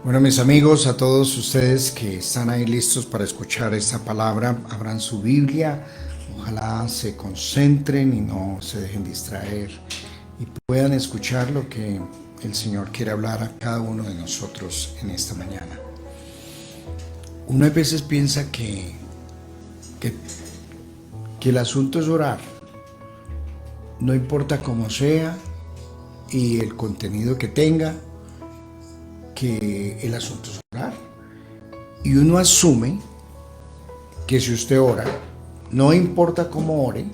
Bueno, mis amigos, a todos ustedes que están ahí listos para escuchar esta palabra, abran su Biblia, ojalá se concentren y no se dejen distraer y puedan escuchar lo que el Señor quiere hablar a cada uno de nosotros en esta mañana. Uno a veces piensa que, que el asunto es orar, no importa cómo sea y el contenido que tenga, que el asunto es orar. Y uno asume que si usted ora, no importa cómo ore,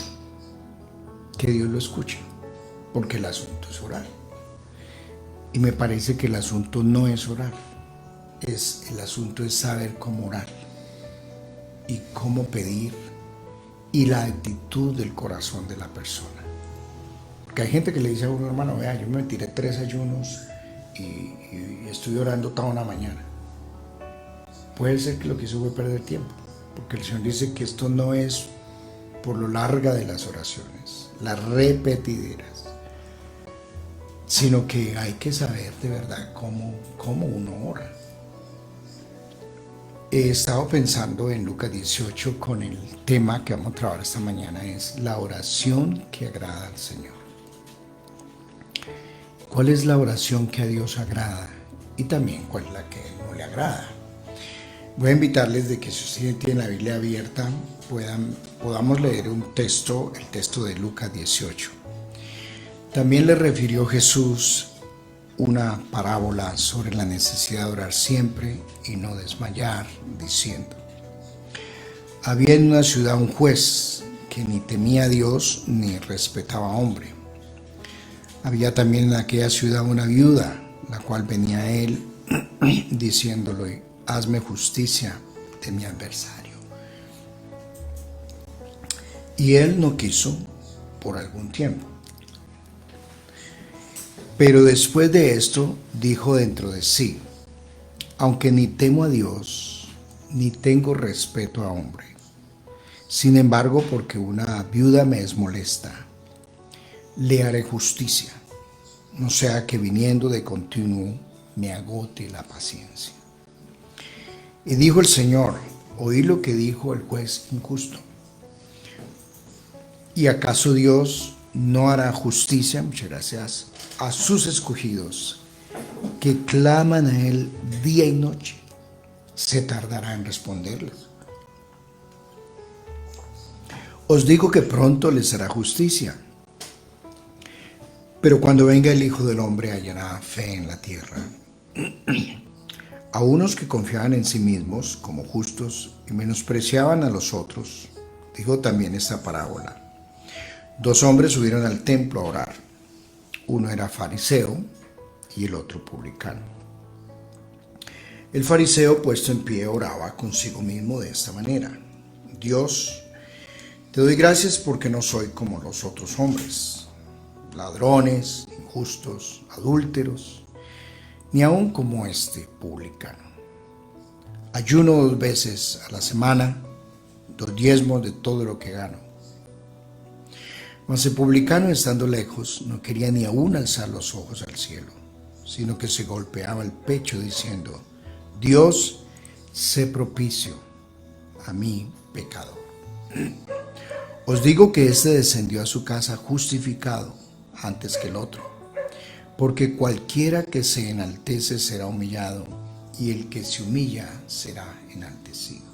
que Dios lo escuche, porque el asunto es orar. Y me parece que el asunto no es orar, el asunto es saber cómo orar y cómo pedir y la actitud del corazón de la persona. Porque hay gente que le dice a uno, hermano, vea, yo me tiré 3 ayunos y estoy orando toda una mañana. Puede ser que lo que hizo fue perder tiempo, porque el Señor dice que esto no es por lo larga de las oraciones, las repetideras, sino que hay que saber de verdad cómo uno ora. He estado pensando en Lucas 18 con el tema que vamos a trabajar esta mañana, es la oración que agrada al Señor. ¿Cuál es la oración que a Dios agrada? Y también cuál es la que no le agrada. Voy a invitarles de que si ustedes tienen la Biblia abierta, podamos leer un texto, el texto de Lucas 18. También le refirió Jesús una parábola sobre la necesidad de orar siempre y no desmayar, diciendo: había en una ciudad un juez que ni temía a Dios ni respetaba a hombre. Había también en aquella ciudad una viuda, la cual venía a él diciéndole: hazme justicia de mi adversario. Y él no quiso por algún tiempo. Pero después de esto dijo dentro de sí: aunque ni temo a Dios, ni tengo respeto a hombre, sin embargo, porque una viuda me es molesta, le haré justicia, no sea que viniendo de continuo me agote la paciencia. Y dijo el Señor: oí lo que dijo el juez injusto. ¿Y acaso Dios no hará justicia, muchas gracias, a sus escogidos que claman a Él día y noche? ¿Se tardará en responderles? Os digo que pronto les hará justicia. Pero cuando venga el Hijo del Hombre hallará fe en la tierra. A unos que confiaban en sí mismos como justos y menospreciaban a los otros, dijo también esta parábola. 2 hombres subieron al templo a orar. Uno era fariseo y el otro publicano. El fariseo, puesto en pie, oraba consigo mismo de esta manera: Dios, te doy gracias porque no soy como los otros hombres, ladrones, injustos, adúlteros, ni aun como este publicano. Ayuno 2 veces a la semana, 2 diezmos de todo lo que gano. Mas el publicano, estando lejos, no quería ni aún alzar los ojos al cielo, sino que se golpeaba el pecho diciendo: Dios, sé propicio a mí, pecador. Os digo que éste descendió a su casa justificado antes que el otro, porque cualquiera que se enaltece será humillado, y el que se humilla será enaltecido.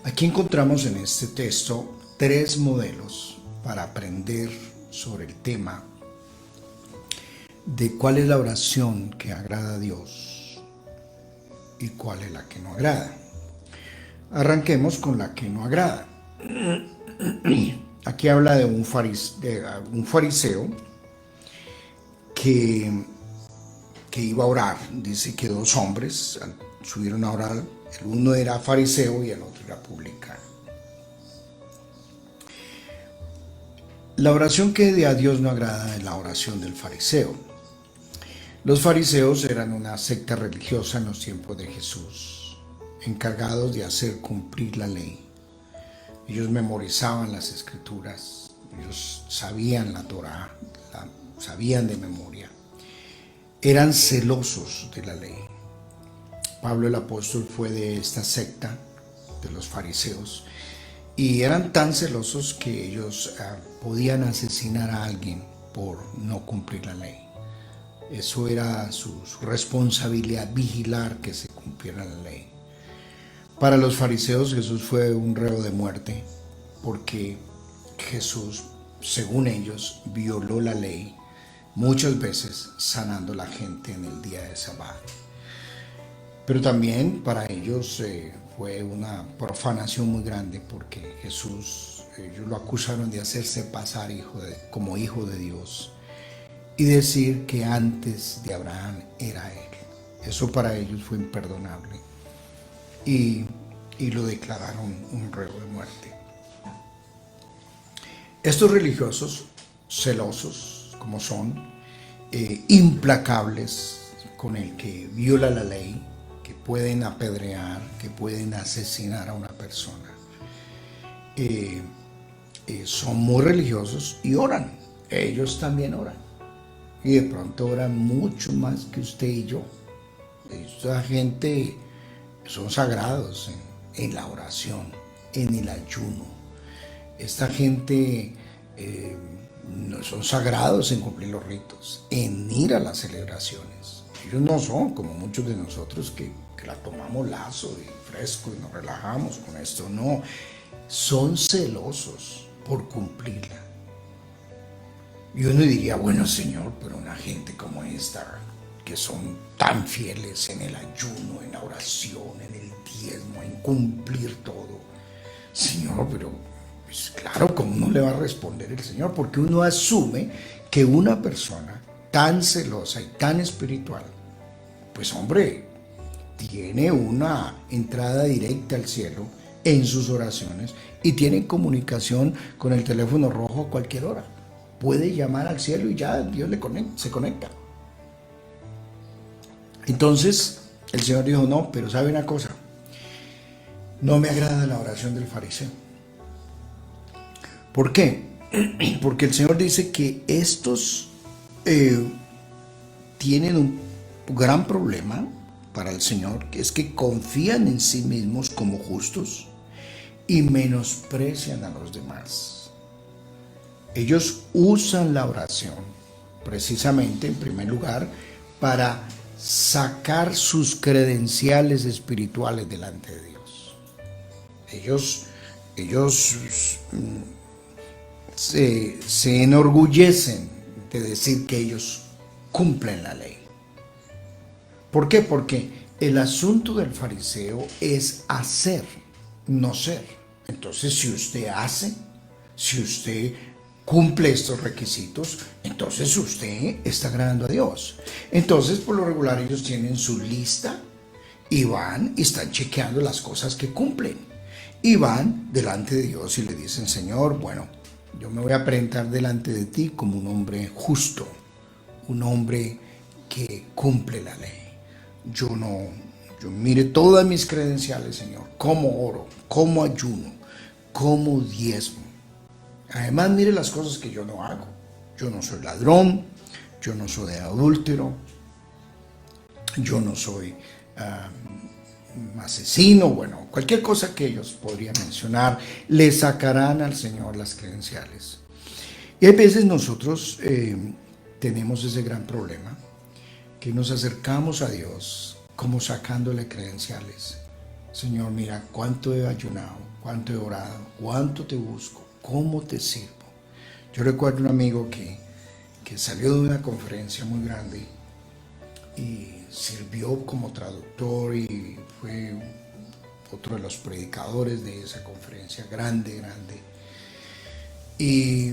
Aquí encontramos en este texto 3 modelos para aprender sobre el tema de cuál es la oración que agrada a Dios y cuál es la que no agrada. Arranquemos con la que no agrada. Aquí habla de un fariseo que iba a orar. Dice que 2 hombres subieron a orar. El uno era fariseo y el otro era publicano. La oración que a Dios no agrada es la oración del fariseo. Los fariseos eran una secta religiosa en los tiempos de Jesús, encargados de hacer cumplir la ley. Ellos memorizaban las escrituras, ellos sabían la Torá, sabían de memoria. eran celosos de la ley. Pablo el apóstol fue de esta secta de los fariseos y eran tan celosos que ellos podían asesinar a alguien por no cumplir la ley. Eso era su responsabilidad, vigilar que se cumpliera la ley. Para los fariseos Jesús fue un reo de muerte porque Jesús, según ellos, violó la ley muchas veces sanando a la gente en el día de Sabbat. Pero también para ellos fue una profanación muy grande porque Jesús, ellos lo acusaron de hacerse pasar como hijo de Dios y decir que antes de Abraham era él. Eso para ellos fue imperdonable y lo declararon un reo de muerte. Estos religiosos, celosos como son, implacables con el que viola la ley, que pueden apedrear, que pueden asesinar a una persona, son muy religiosos y oran. Ellos también oran. Y de pronto oran mucho más que usted y yo. Esta gente son sagrados en la oración, en el ayuno. Esta gente son sagrados en cumplir los ritos, en ir a las celebraciones. Ellos no son como muchos de nosotros que la tomamos lazo y fresco y nos relajamos con esto. No, son celosos por cumplirla. Y uno diría, bueno Señor, pero una gente como esta, que son tan fieles en el ayuno, en la oración, en el diezmo, en cumplir todo. Señor, pero pues claro, ¿cómo no le va a responder el Señor? Porque uno asume que una persona tan celosa y tan espiritual, pues hombre, tiene una entrada directa al cielo en sus oraciones y tiene comunicación con el teléfono rojo a cualquier hora. Puede llamar al cielo y ya Dios se conecta. Entonces el Señor dijo, no, pero sabe una cosa, no me agrada la oración del fariseo. ¿Por qué? Porque el Señor dice que estos tienen un gran problema para el Señor, que es que confían en sí mismos como justos y menosprecian a los demás. Ellos usan la oración precisamente, en primer lugar, para sacar sus credenciales espirituales delante de Dios. Ellos se enorgullecen de decir que ellos cumplen la ley. ¿Por qué? Porque el asunto del fariseo es hacer, no ser. Entonces, si usted hace, si usted cumple estos requisitos, entonces usted está agradando a Dios. Entonces, por lo regular, ellos tienen su lista y van y están chequeando las cosas que cumplen. Y van delante de Dios y le dicen, Señor, bueno, yo me voy a presentar delante de ti como un hombre justo, un hombre que cumple la ley. Yo mire todas mis credenciales, Señor, cómo oro, cómo ayuno, cómo diezmo. Además, mire las cosas que yo no hago. Yo no soy ladrón, yo no soy adúltero, yo no soy asesino, bueno, cualquier cosa que ellos podrían mencionar, le sacarán al Señor las credenciales. Y hay veces nosotros tenemos ese gran problema, que nos acercamos a Dios como sacándole credenciales. Señor, mira cuánto he ayunado, cuánto he orado, cuánto te busco, cómo te sirvo. Yo recuerdo un amigo que salió de una conferencia muy grande y sirvió como traductor y fue otro de los predicadores de esa conferencia grande. Y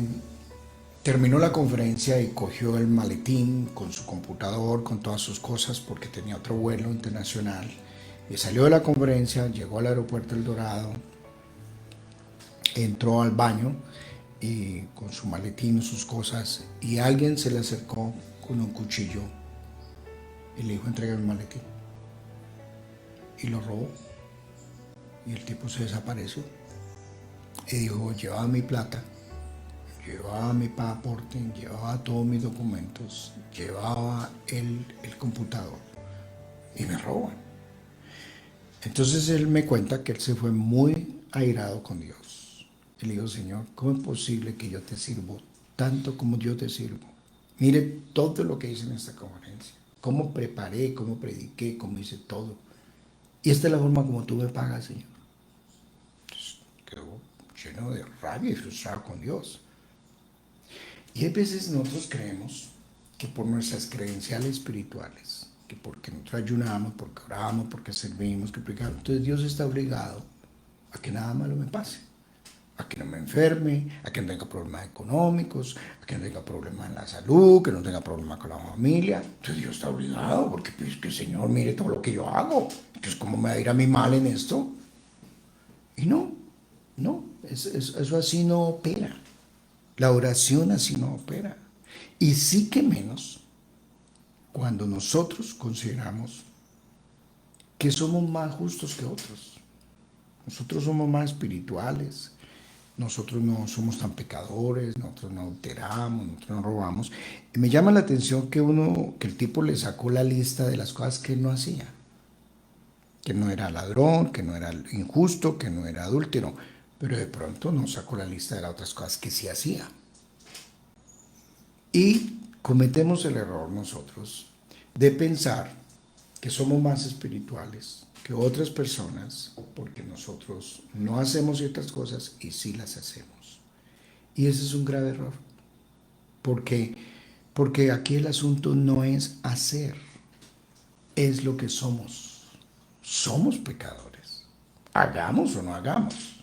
terminó la conferencia y cogió el maletín con su computador, con todas sus cosas, porque tenía otro vuelo internacional. Y salió de la conferencia, llegó al aeropuerto El Dorado, entró al baño y con su maletín, sus cosas, y alguien se le acercó con un cuchillo y le dijo, entrega el maletín. Y lo robó. Y el tipo se desapareció. Y dijo, llevaba mi plata, llevaba mi pasaporte, llevaba todos mis documentos, llevaba el computador y me roban. Entonces él me cuenta que él se fue muy airado con Dios. Y le dijo, Señor, ¿cómo es posible que yo te sirvo tanto como yo te sirvo? Mire todo lo que hice en esta conferencia. Cómo preparé, cómo prediqué, cómo hice todo. Y esta es la forma como tú me pagas, Señor. Entonces quedó lleno de rabia y frustrado con Dios. Y a veces nosotros creemos que por nuestras credenciales espirituales, que porque nosotros ayunamos, porque oramos, porque servimos, que predicamos, entonces Dios está obligado a que nada malo me pase, a que no me enferme, a que no tenga problemas económicos, a que no tenga problemas en la salud, que no tenga problemas con la familia. Entonces Dios está obligado, porque pues, que el Señor mire todo lo que yo hago. Entonces, ¿cómo me va a ir a mí mal en esto? Y no, eso así no opera. La oración así no opera. Y sí que menos cuando nosotros consideramos que somos más justos que otros. Nosotros somos más espirituales, nosotros no somos tan pecadores, nosotros no adulteramos, nosotros no robamos. Y me llama la atención que el tipo le sacó la lista de las cosas que él no hacía. Que no era ladrón, que no era injusto, que no era adúltero. Pero de pronto no sacó la lista de las otras cosas que sí hacía. Y cometemos el error nosotros de pensar que somos más espirituales que otras personas porque nosotros no hacemos ciertas cosas y sí las hacemos. Y ese es un grave error. Porque aquí el asunto no es hacer, es lo que somos. Somos pecadores. Hagamos o no hagamos.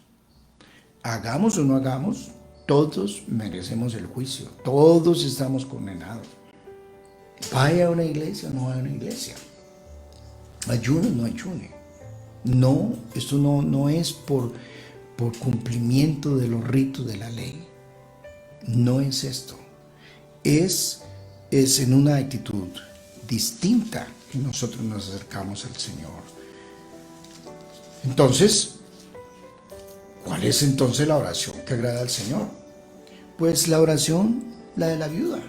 Hagamos o no hagamos, todos merecemos el juicio. Todos estamos condenados. Vaya a una iglesia o no vaya a una iglesia. Ayune o no ayune. No, esto no es por cumplimiento de los ritos de la ley. No es esto. Es en una actitud distinta que nosotros nos acercamos al Señor. Entonces, ¿cuál es entonces la oración que agrada al Señor? Pues la oración, la de la viuda.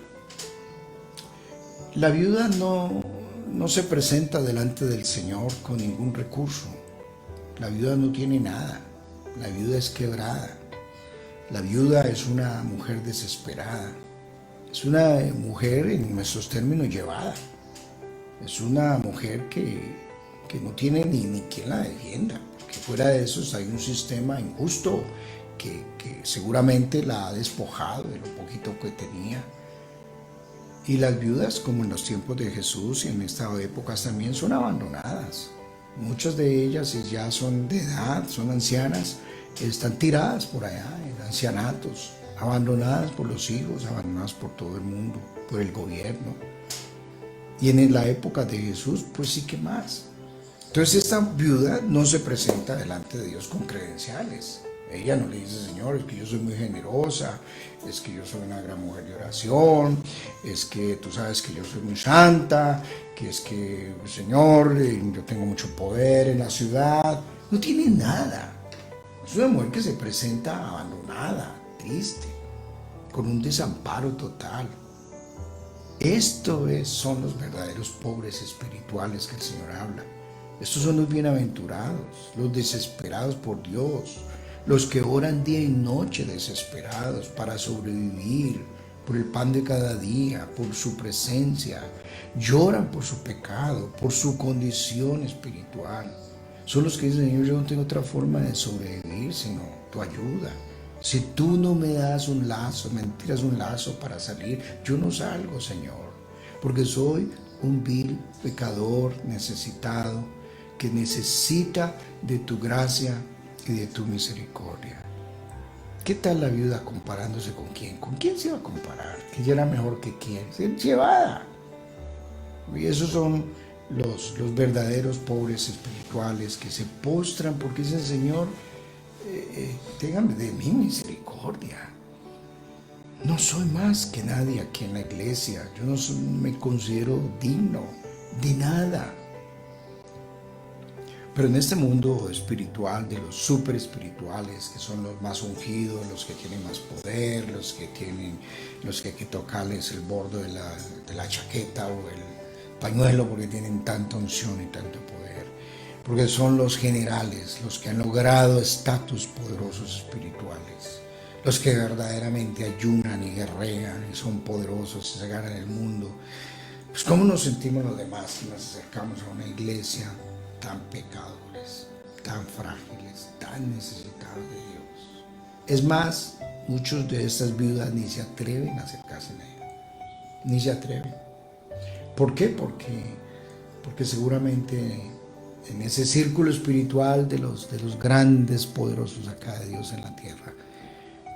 La viuda no se presenta delante del Señor con ningún recurso. La viuda no tiene nada. La viuda es quebrada. La viuda es una mujer desesperada. Es una mujer, en nuestros términos, llevada. Es una mujer que no tiene ni quien la defienda. Porque fuera de eso hay un sistema injusto que seguramente la ha despojado de lo poquito que tenía. Y las viudas, como en los tiempos de Jesús y en estas épocas también, son abandonadas. Muchas de ellas ya son de edad, son ancianas, están tiradas por allá en ancianatos, abandonadas por los hijos, abandonadas por todo el mundo, por el gobierno. Y en la época de Jesús, pues sí que más. Entonces esta viuda no se presenta delante de Dios con credenciales. Ella no le dice, Señor, es que yo soy muy generosa, es que yo soy una gran mujer de oración, es que tú sabes que yo soy muy santa, que es que, Señor, yo tengo mucho poder en la ciudad. No tiene nada. Es una mujer que se presenta abandonada, triste, con un desamparo total. Son los verdaderos pobres espirituales que el Señor habla. Estos son los bienaventurados, los desesperados por Dios, los que oran día y noche desesperados para sobrevivir, por el pan de cada día, por su presencia, lloran por su pecado, por su condición espiritual. Son los que dicen, Señor, yo no tengo otra forma de sobrevivir sino tu ayuda. Si tú no me das un lazo, me tiras un lazo para salir, yo no salgo, Señor, porque soy un vil pecador necesitado que necesita de tu gracia y de tu misericordia. ¿Qué tal la viuda comparándose con quién? ¿Con quién se iba a comparar? ¿Que ella era mejor que quién? Se llevada. Y esos son los verdaderos pobres espirituales que se postran porque dicen, Señor, téngame de mí misericordia. No soy más que nadie aquí en la iglesia. Yo no me considero digno de nada. Pero en este mundo espiritual, de los super espirituales, que son los más ungidos, los que tienen más poder, los que hay que tocarles el borde de la chaqueta o el pañuelo porque tienen tanta unción y tanto poder, porque son los generales, los que han logrado estatus poderosos espirituales, los que verdaderamente ayunan y guerrean y son poderosos y se ganan el mundo. Pues ¿cómo nos sentimos los demás si nos acercamos a una iglesia tan pecadores, tan frágiles, tan necesitados de Dios? Es más, muchos de estas viudas ni se atreven a acercarse a ella, ni se atreven. ¿Por qué? Porque seguramente en ese círculo espiritual de los grandes poderosos acá de Dios en la tierra,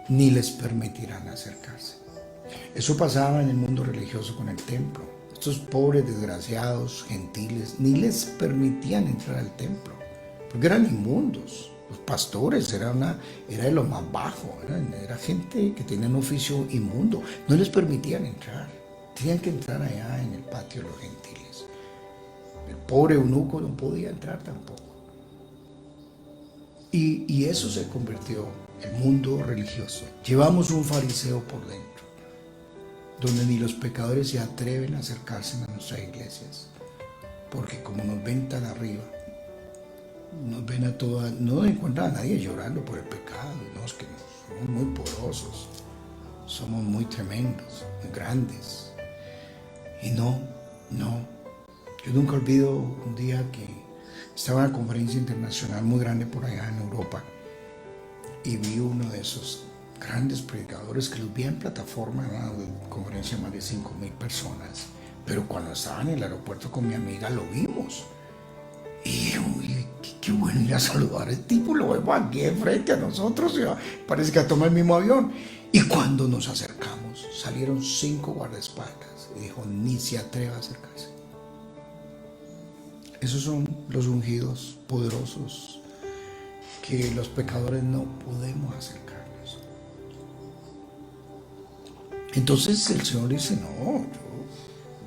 ni les permitirán acercarse. Eso pasaba en el mundo religioso con el templo. Estos pobres desgraciados, gentiles, ni les permitían entrar al templo, porque eran inmundos. Los pastores era de lo más bajo, era gente que tenía un oficio inmundo, no les permitían entrar, tenían que entrar allá en el patio de los gentiles. El pobre eunuco no podía entrar tampoco. Y eso se convirtió en el mundo religioso. Llevamos un fariseo por dentro, donde ni los pecadores se atreven a acercarse a nuestras iglesias, porque como nos ven tan arriba, nos ven a todas, no encuentran a nadie llorando por el pecado. No, es que somos muy poderosos, somos muy tremendos, muy grandes. Y no, yo nunca olvido un día que estaba en una conferencia internacional muy grande por allá en Europa y vi uno de esos grandes predicadores que los vi en plataforma, una conferencia de más de 5,000 personas, pero cuando estaba en el aeropuerto con mi amiga lo vimos y qué bueno ir a saludar al tipo, lo vemos aquí frente a nosotros, parece que toma el mismo avión. Y cuando nos acercamos salieron 5 guardaespaldas y dijo, ni se atreva a acercarse. Esos son los ungidos poderosos que los pecadores no podemos acercarnos. Entonces el Señor dice, no,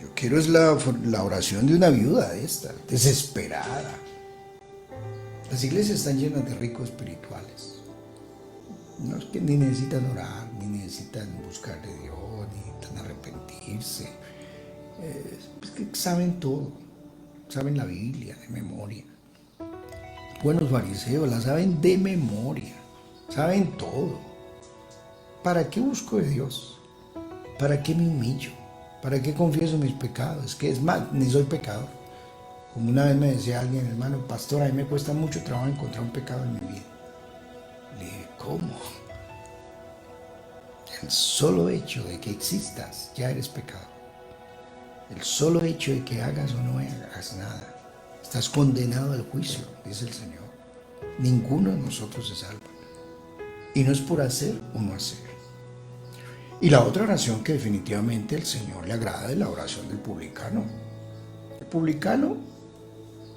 yo quiero es la oración de una viuda esta, desesperada. Las iglesias están llenas de ricos espirituales. No es que ni necesitan orar, ni necesitan buscar de Dios, ni necesitan arrepentirse. Es que saben todo, saben la Biblia de memoria. Buenos fariseos, la saben de memoria, saben todo. ¿Para qué busco de Dios? ¿Para qué me humillo? ¿Para qué confieso mis pecados? Es que es más, ni soy pecador. Como una vez me decía alguien, hermano, pastor, a mí me cuesta mucho trabajo encontrar un pecado en mi vida. Le dije, ¿cómo? El solo hecho de que existas, ya eres pecador. El solo hecho de que hagas o no hagas nada, estás condenado al juicio, dice el Señor. Ninguno de nosotros se salva. Y no es por hacer o no hacer. Y la otra oración que definitivamente el Señor le agrada es la oración del publicano. El publicano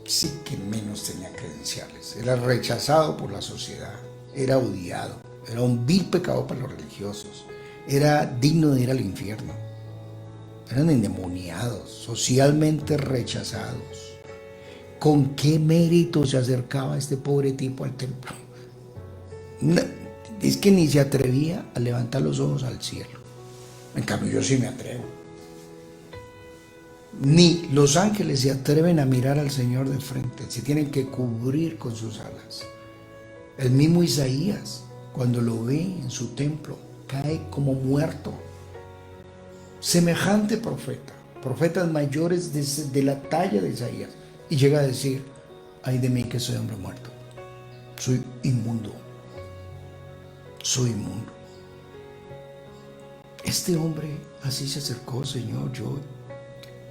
sí que menos tenía credenciales. Era rechazado por la sociedad, era odiado, era un vil pecador para los religiosos, era digno de ir al infierno. Eran endemoniados, socialmente rechazados. ¿Con qué mérito se acercaba este pobre tipo al templo? No, es que ni se atrevía a levantar los ojos al cielo. En cambio, yo sí me atrevo. Ni los ángeles se atreven a mirar al Señor de frente, se tienen que cubrir con sus alas. El mismo Isaías, cuando lo ve en su templo, cae como muerto. Semejante profeta, profetas mayores de la talla de Isaías, y llega a decir, ay de mí que soy hombre muerto, soy inmundo, soy inmundo. Este hombre así se acercó, Señor, yo,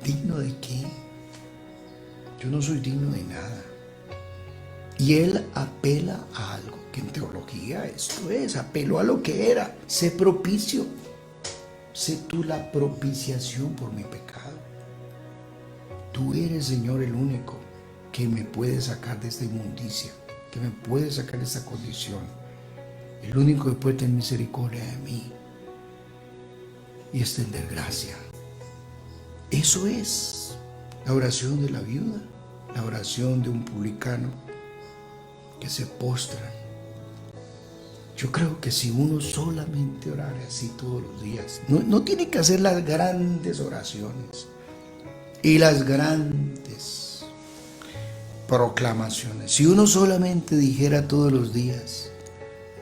¿digno de qué? Yo no soy digno de nada. Y él apela a algo que en teología esto es, apeló a lo que era, sé propicio. Sé tú la propiciación por mi pecado. Tú eres, Señor, el único que me puede sacar de esta inmundicia, que me puede sacar de esta condición. El único que puede tener misericordia de mí y extender gracia. Eso es la oración de la viuda, la oración de un publicano, que se postran. Yo creo que si uno solamente orara así todos los días, no tiene que hacer las grandes oraciones y las grandes proclamaciones. Si uno solamente dijera todos los días,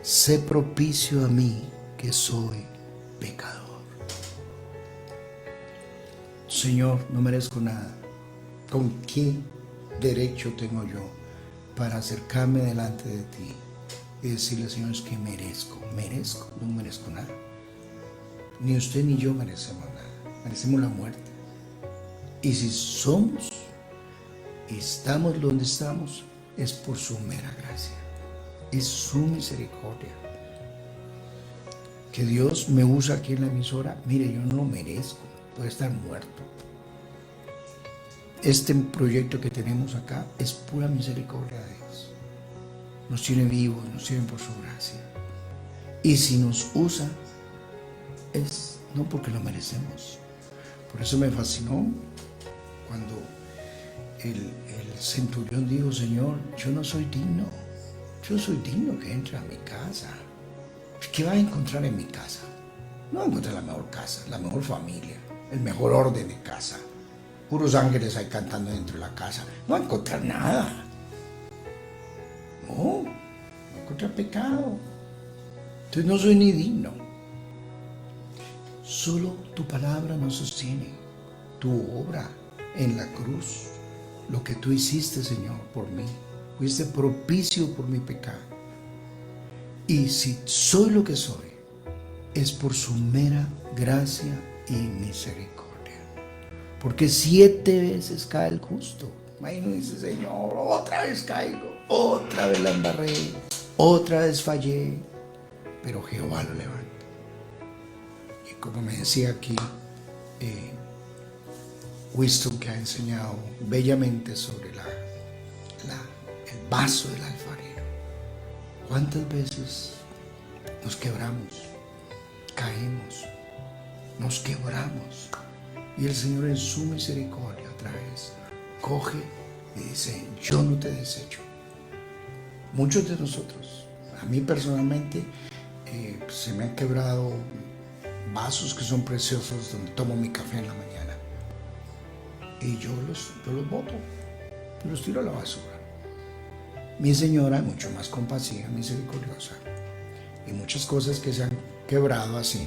sé propicio a mí que soy pecador. Señor, no merezco nada. ¿Con qué derecho tengo yo para acercarme delante de ti y decirle, Señor, es que merezco? No merezco nada. Ni usted ni yo merecemos nada. Merecemos la muerte. Y si somos y estamos donde estamos, es por su mera gracia. Es su misericordia. Que Dios me usa aquí en la emisora, mire, yo no lo merezco. Puede estar muerto. Este proyecto que tenemos acá es pura misericordia de Dios. Nos tiene vivos, nos tiene por su gracia. Y si nos usa, es no porque lo merecemos. Por eso me fascinó cuando el centurión dijo, Señor, yo no soy digno. Yo soy digno que entre a mi casa. ¿Qué va a encontrar en mi casa? No va a encontrar la mejor casa, la mejor familia, el mejor orden de casa. Puros ángeles ahí cantando dentro de la casa. No va a encontrar nada. No, va a encontrar pecado. Entonces no soy ni digno. Solo tu palabra nos sostiene. Tu obra en la cruz. Lo que tú hiciste, Señor, por mí. Fuiste propicio por mi pecado. Y si soy lo que soy, es por su mera gracia y misericordia. Porque 7 veces cae el justo. Ahí no dice, Señor, otra vez caigo, otra vez la embarré, otra vez fallé. Pero Jehová lo levanta. Y como me decía aquí, Winston, que ha enseñado bellamente sobre el vaso del alfarero. ¿Cuántas veces nos quebramos, caemos, nos quebramos? Y el Señor en su misericordia otra vez coge y dice, yo no te desecho. Muchos de nosotros, a mí personalmente, se me han quebrado vasos que son preciosos donde tomo mi café en la mañana. Y yo los boto, los tiro a la basura. Mi señora es mucho más compasiva, misericordiosa. Y muchas cosas que se han quebrado así,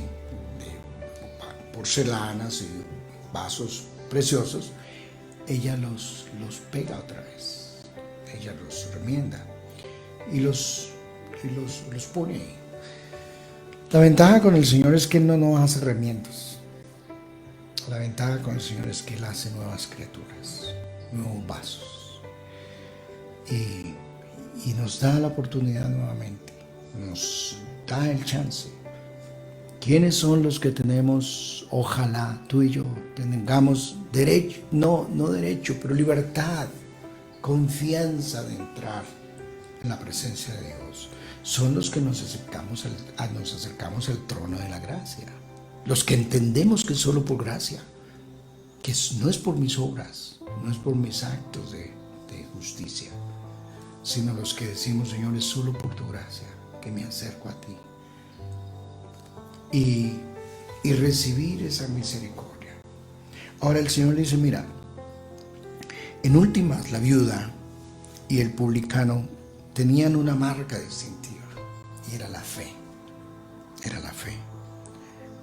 de porcelanas y vasos preciosos, ella los pega otra vez. Ella los remienda y los pone ahí. La ventaja con el Señor es que Él no nos hace remiendos. La ventaja con el Señor es que Él hace nuevas criaturas, nuevos vasos. Y nos da la oportunidad nuevamente, nos da el chance. ¿Quiénes son los que tenemos, ojalá tú y yo tengamos derecho, no derecho, pero libertad, confianza de entrar en la presencia de Dios? Son los que nos acercamos al trono de la gracia. Los que entendemos que es solo por gracia, que no es por mis obras, no es por mis actos de justicia, sino los que decimos, Señor, es solo por tu gracia que me acerco a ti. Y recibir esa misericordia. Ahora el Señor dice, mira, en últimas la viuda y el publicano tenían una marca distintiva, y era la fe. Era la fe.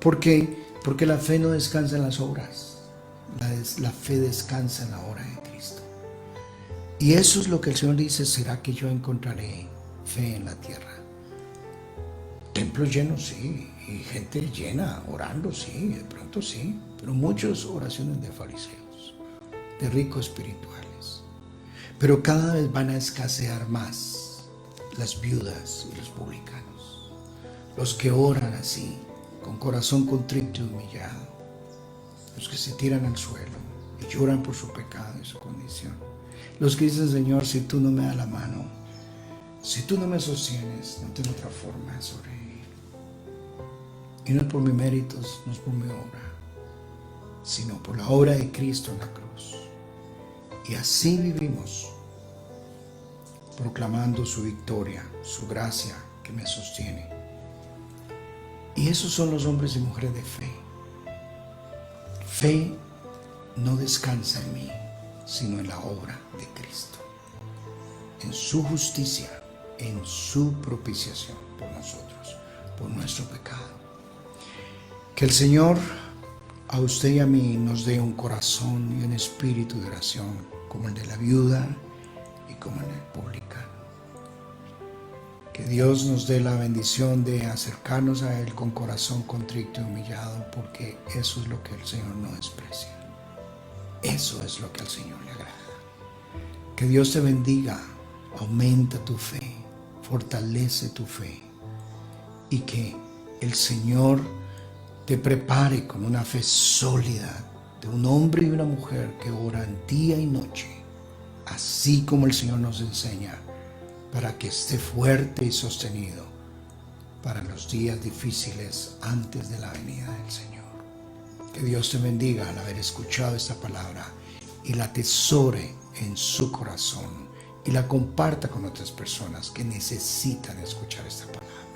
¿Por qué? Porque la fe no descansa en las obras. La fe descansa en la obra de Cristo. Y eso es lo que el Señor dice, ¿será que yo encontraré fe en la tierra? Templos llenos, sí, y gente llena, orando, sí, de pronto sí, pero muchas oraciones de fariseos, de ricos espirituales. Pero cada vez van a escasear más las viudas y los publicanos, los que oran así, con corazón contrito y humillado, los que se tiran al suelo y lloran por su pecado y su condición, los que dicen, Señor, si tú no me das la mano, si tú no me sostienes, no tengo otra forma de sobrevivir. Y no es por mis méritos, no es por mi obra, sino por la obra de Cristo en la cruz. Y así vivimos proclamando su victoria, su gracia que me sostiene. Y esos son los hombres y mujeres de fe. Fe no descansa en mí, sino en la obra de Cristo, en su justicia, en su propiciación por nosotros, por nuestro pecado. Que el Señor a usted y a mí nos dé un corazón y un espíritu de oración como el de la viuda y como el del publicano. Que Dios nos dé la bendición de acercarnos a Él con corazón contrito y humillado, porque eso es lo que el Señor no desprecia. Eso es lo que al Señor le agrada. Que Dios te bendiga, aumenta tu fe, fortalece tu fe, y que el Señor te prepare con una fe sólida de un hombre y una mujer que oran día y noche, así como el Señor nos enseña, para que esté fuerte y sostenido para los días difíciles antes de la venida del Señor. Que Dios te bendiga al haber escuchado esta palabra y la atesore en su corazón y la comparta con otras personas que necesitan escuchar esta palabra.